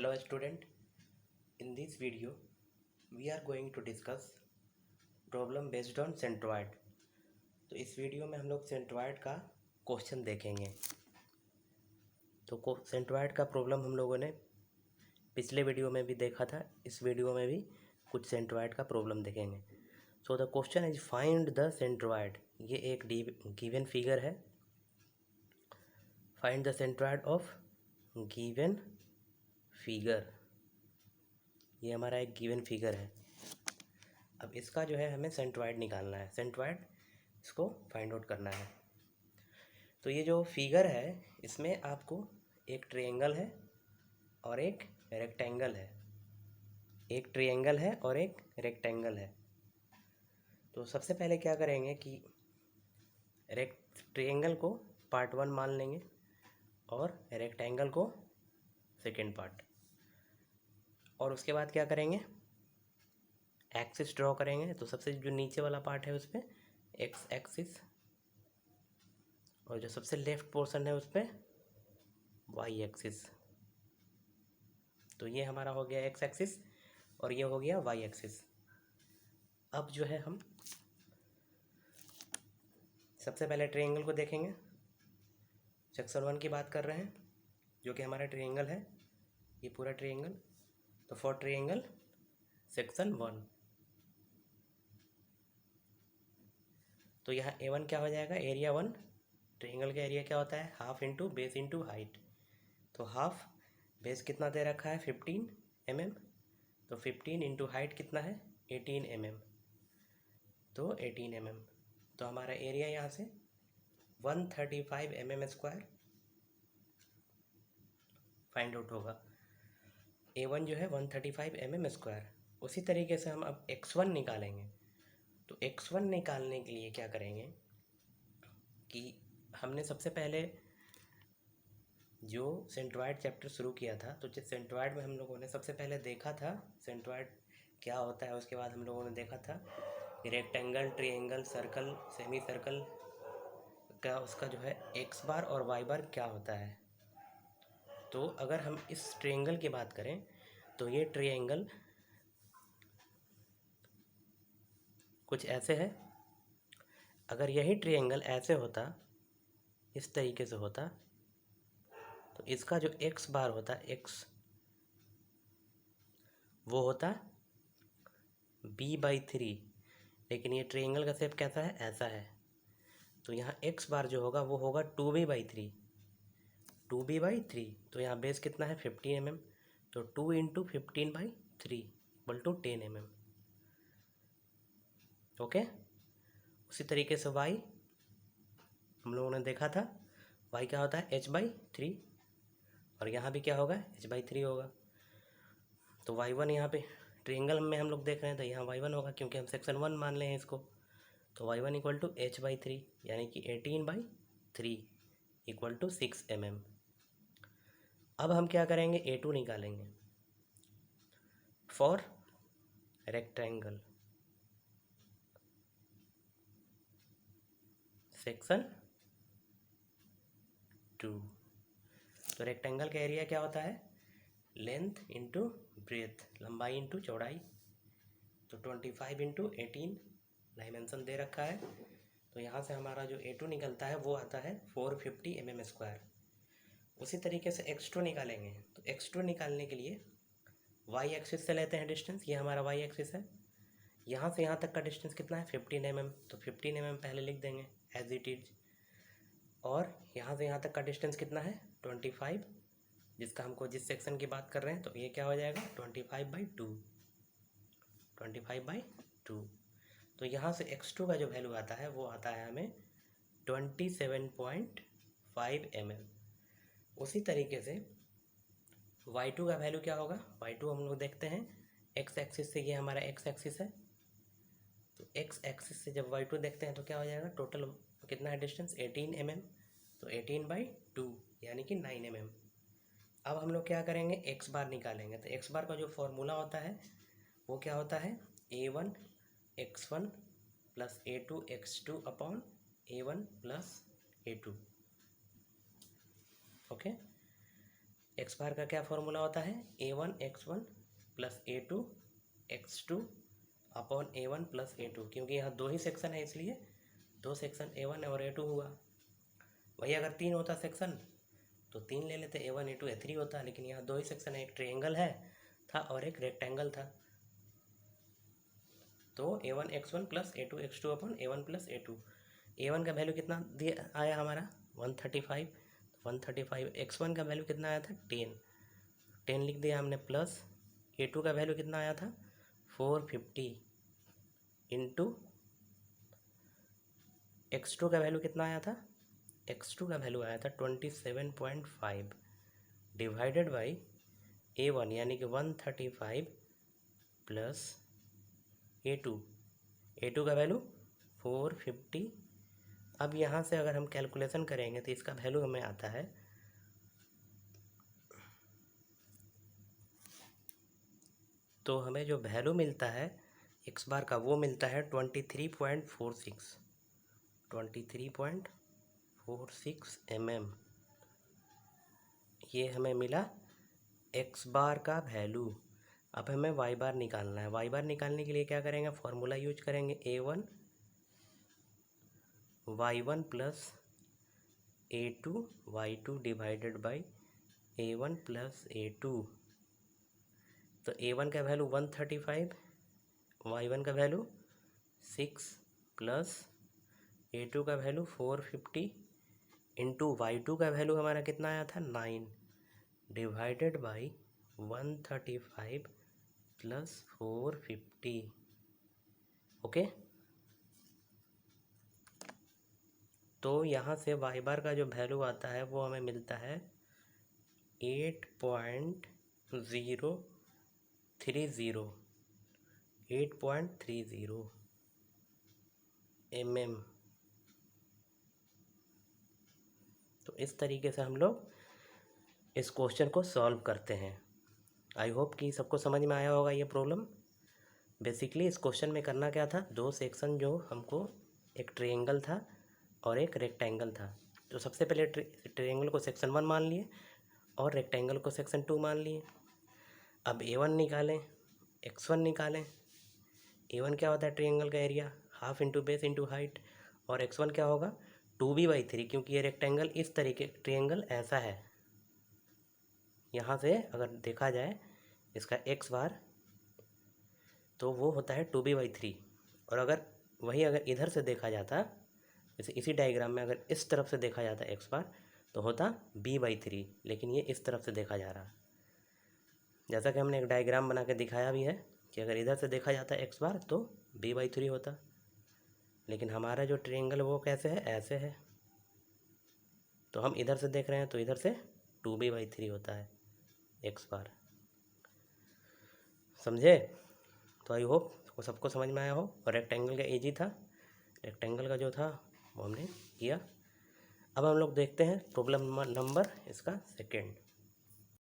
Hello student, in this video we are going to discuss problem based on centroid। तो इस video में हम लोग सेंट्रॉयड का क्वेश्चन देखेंगे। तो सेंट्रॉयड का प्रॉब्लम हम लोगों ने पिछले वीडियो में भी देखा था, इस वीडियो में भी कुछ सेंट्रॉयड का प्रॉब्लम देखेंगे। So the question is find the centroid. ये एक गिवन फिगर है। Find the centroid of given figure. ये हमारा एक गिवन फिगर है। अब इसका जो है हमें सेंट्रॉयड निकालना है, सेंट्रॉयड इसको फाइंड आउट करना है। तो ये जो फिगर है इसमें आपको एक ट्रायंगल है और एक रेक्टेंगल है, एक ट्रायंगल है और एक रेक्टेंगल है। तो सबसे पहले क्या करेंगे कि ट्रायंगल को पार्ट 1 मान लेंगे और रेक्टेंगल को सेकेंड पार्ट, और उसके बाद क्या करेंगे, एक्सिस ड्रॉ करेंगे। तो सबसे जो नीचे वाला पार्ट है उस पर एक्स एक्सिस और जो सबसे लेफ्ट पोर्शन है उस पर वाई एक्सिस। तो ये हमारा हो गया एक्स एक्सिस और ये हो गया वाई एक्सिस। अब जो है हम सबसे पहले ट्रायंगल को देखेंगे। सेक्शन 1 की बात कर रहे हैं जो कि हमारा ट्रायंगल है, ये पूरा ट्रायंगल। तो फॉर ट्रायंगल सेक्शन 1, तो यहाँ A1 क्या हो जाएगा, एरिया 1। ट्रायंगल का एरिया क्या होता है, half into base into height. तो हाफ बेस कितना दे रखा है 15 mm, तो 15 इंटू हाइट कितना है 18 mm, तो 18 mm। तो हमारा एरिया यहाँ से 135 mm स्क्वायर फाइंड आउट होगा। A1 जो है 135 mm स्क्वायर। उसी तरीके से हम अब x1 निकालेंगे। तो x1 निकालने के लिए क्या करेंगे कि हमने सबसे पहले जो सेंट्रॉयड चैप्टर शुरू किया था, तो जिस सेंट्रॉयड में हम लोगों ने सबसे पहले देखा था सेंट्रॉयड क्या होता है, उसके बाद हम लोगों ने देखा था rectangle, triangle, circle, semi circle का उसका जो है एक्स बार और वाई बार क्या होता है। तो अगर हम इस ट्रायंगल की बात करें तो ये ट्रायंगल कुछ ऐसे है। अगर यही ट्रायंगल ऐसे होता, इस तरीके से होता, तो इसका जो एक्स बार होता, एक्स वो होता b/3। लेकिन ये ट्रायंगल का शेप कैसा है, ऐसा है। तो यहाँ एक्स बार जो होगा वो होगा 2b/3, 2b/3। तो यहाँ बेस कितना है 15 mm, तो 2 into 15/3 equal to 10 mm। Okay. उसी तरीके से y हम लोगों ने देखा था, y क्या होता है h/3, और यहाँ भी क्या होगा h/3 होगा। तो y1 यहाँ पे ट्रायंगल में हम लोग देख रहे हैं तो यहाँ y1 होगा, क्योंकि हम सेक्शन 1 मान ले हैं इसको। तो y1 इक्वल टू h/3 यानी कि 18/3 इक्वल टू 6 mm। अब हम क्या करेंगे, A2 निकालेंगे फॉर रेक्टेंगल सेक्शन 2। तो रेक्टेंगल का एरिया क्या होता है, लेंथ इंटू ब्रेथ, लंबाई इंटू चौड़ाई। तो 25 इंटू 18 डायमेंशन दे रखा है। तो यहाँ से हमारा जो A2 निकलता है वो आता है 450 mm स्क्वायर। उसी तरीके से x2 निकालेंगे। तो x2 निकालने के लिए y एक्सिस से लेते हैं डिस्टेंस, ये हमारा y एक्सिस है। यहाँ से यहाँ तक का डिस्टेंस कितना है 15 mm, तो 15 mm पहले लिख देंगे एज इट इज। और यहाँ से यहाँ तक का डिस्टेंस कितना है 25, जिसका हमको जिस सेक्शन की बात कर रहे हैं, तो ये क्या हो जाएगा 25/2, 25/2। तो यहाँ से x2 का जो वैल्यू आता है वो आता है हमें 27.5 mm। उसी तरीके से y2 का वैल्यू क्या होगा, y2 हम लोग देखते हैं x एक्सिस से, ये हमारा x एक्सिस है। तो x एक्सिस से जब y2 देखते हैं तो क्या हो जाएगा, टोटल कितना है डिस्टेंस 18 mm, तो 18/2 यानी कि 9 mm। अब हम लोग क्या करेंगे, एक्स बार निकालेंगे। तो एक्स बार का जो फॉर्मूला होता है वो क्या होता है, A1 x1 plus A2 x2 upon A1 plus A2। Okay. X bar का क्या फॉर्मूला होता है, a1x1 plus a2x2 upon a1 plus a2, क्योंकि यहाँ दो ही सेक्शन है इसलिए दो सेक्शन a1 और a2 हुआ। वही अगर तीन होता सेक्शन तो तीन ले लेते, a1 a2 a3 होता, लेकिन यहाँ दो ही सेक्शन है, एक ट्रायंगल है था और एक रेक्टेंगल था। तो a1x1 plus a2x2 upon a1 plus a2। a1 का वैल्यू कितना दिया आया हमारा 135, 135। x1 का वैल्यू कितना आया था 10 लिख दिया हमने, प्लस a2 का वैल्यू कितना आया था 450 इंटू x2 का वैल्यू कितना आया था, x2 का वैल्यू आया था 27.5 डिवाइडेड बाई a1 यानी कि 135 प्लस a2 का वैल्यू 450। अब यहाँ से अगर हम कैलकुलेशन करेंगे तो इसका वैल्यू हमें आता है, तो हमें जो वैल्यू मिलता है एक्स बार का वो मिलता है 23.46 mm। ये हमें मिला एक्स बार का वैल्यू। अब हमें वाई बार निकालना है। वाई बार निकालने के लिए क्या करेंगे, फॉर्मूला यूज करेंगे a1 y1 plus a2 y2 divided by a1 plus a2। तो a1 का वैल्यू 135, y1 का वैल्यू 6 प्लस a2 का वैल्यू 450 इंटू y2 का वैल्यू हमारा कितना आया था 9 डिवाइडेड बाई 135 प्लस 450। ओके, तो यहाँ से वाई बार का जो वैल्यू आता है वो हमें मिलता है 8.30 mm। तो इस तरीके से हम लोग इस क्वेश्चन को सॉल्व करते हैं। आई होप कि सबको समझ में आया होगा ये प्रॉब्लम। बेसिकली इस क्वेश्चन में करना क्या था, दो सेक्शन जो हमको, एक ट्रायंगल था और एक रेक्टेंगल था। तो सबसे पहले ट्रायंगल को सेक्शन 1 मान लिए और रेक्टेंगल को सेक्शन 2 मान लिए। अब a1 निकालें, x1 निकालें। a1 क्या होता है ट्रायंगल का area, half into base into height, और x1 क्या होगा 2b/3, क्योंकि ये रेक्टेंगल इस तरीके, ट्रायंगल ऐसा है। यहाँ से अगर देखा जाए इसका x बार तो वो होता है 2b/3, और अगर वही अगर इधर से देखा जाता, जैसे इसी डायग्राम में अगर इस तरफ से देखा जाता x बार तो होता b/3, लेकिन ये इस तरफ से देखा जा रहा। जैसा कि हमने एक डायग्राम बना के दिखाया भी है कि अगर इधर से देखा जाता x बार तो b/3 होता, लेकिन हमारा जो ट्रायंगल वो कैसे है, ऐसे है। तो हम इधर से देख रहे हैं तो इधर से 2b/3 होता है x बार। समझे? तो आई होप सबको समझ में आया हो। और रेक्टेंगल का ईजी था, रेक्टेंगल का जो था वो हमने किया। अब हम लोग देखते हैं प्रॉब्लम नंबर इसका सेकेंड।